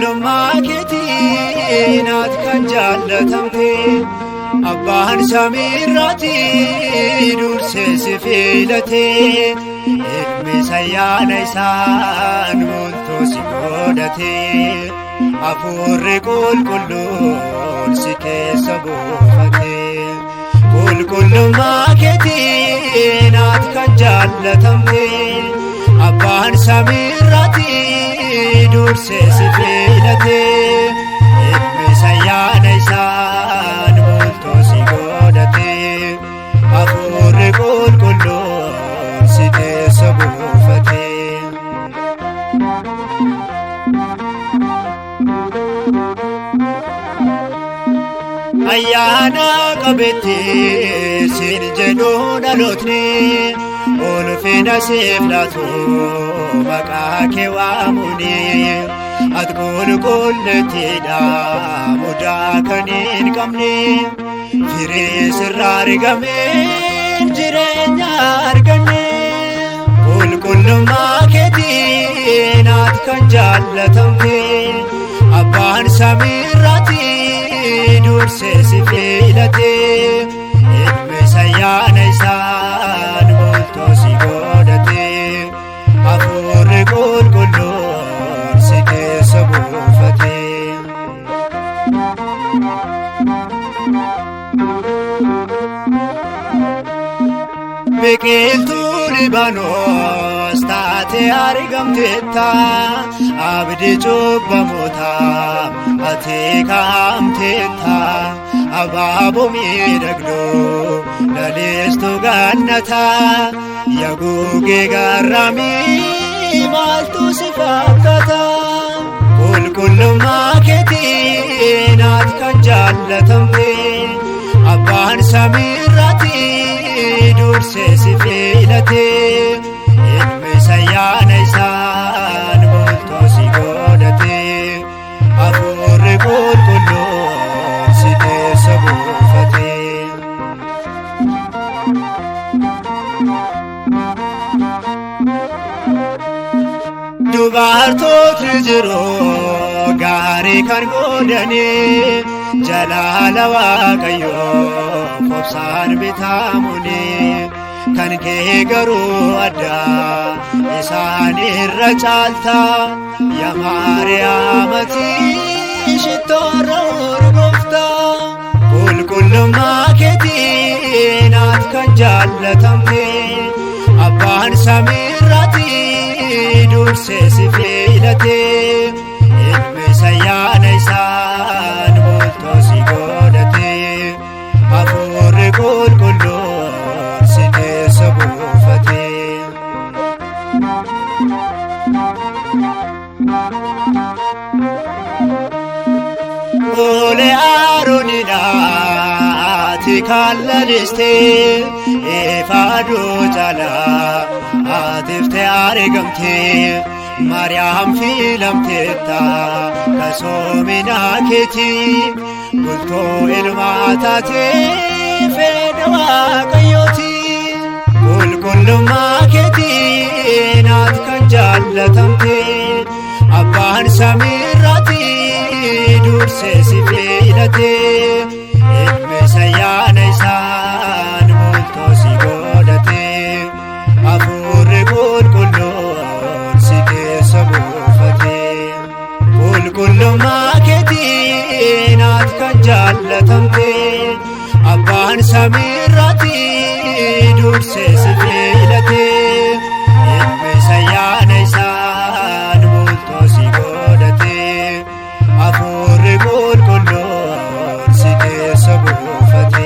qulqullummaa keetiin ati kan jaallatamte abbaan samiirraatii dursee si filate ilmi ayyaana isaan bultoo si godhate hafuurri qulqulluun si keessa buufate qulqullummaa keetiin ati kan jaallatamte abbaan samiirraatii dursee si filate ilmi ayyaana isaan bultoo si godhate hafuurri qulqulluun si keessa buufate. Ayyaana qabeetti siin jedhuu dhalootni ulfina siif laatu maqaa kee waamuni ati qulqullittiidha mudaa kan hin qabne firii sirraa argameen jireenya arganne qulqullummaa keetiin ati kan jaallatamte abbaan samiirraatii dursee si filate ilmi ayyaana isaan bultoo si godhate hafuurri qulqulluun si keessa buufate. Biqiltuu Libaanoos taatee argamteetta abdii cubbamootaaf ati kaa'amteetta abaaboo miidhagduu lalistuu gannataa yaa gugee garramii maaltu si fakkaata qulqullummaa keetiin ati kan jaallatamte abbaan samiirraatii dursee si filate ilmi ayyaana isaan bultoo si godhate hafuurri qulqulluun si keessa buufate. Dubartootni jiru gaarii kan godhani jalaala Waaqayyoo qobsaan bitamuni kan kee garuu addaa isaan irra caalta yaa Maariyaamati shittoorra urgoofta qulqullummaa keetiin ati kan jaallatamte abbaan samiirraatii dursee si filate ilmi ayyaana isaan bultoo si godhate hafuurri qulqulluun si keessa buufate. Oole Aroonidha ati kan laliste ifa aduu jaalaa atiftee argamte Maariyaam filamteetta kasoomina keetii bultoo ilmaa taatee fedha Waaqayyooti qulqullummaa keetiin ati kan jaallatamte abbaan samiirraatii dursee si filate ilmi ayyaana isaan bultoo si godhate hafuurri qulqulluun si keessa buufate qulqullummaa keetiin ati kan jaallatamte abbaan samiirraatii dursee si filate ilmi ayyaana isaan bultoo si godhate hafuurri qulqulluun si keessa buufate.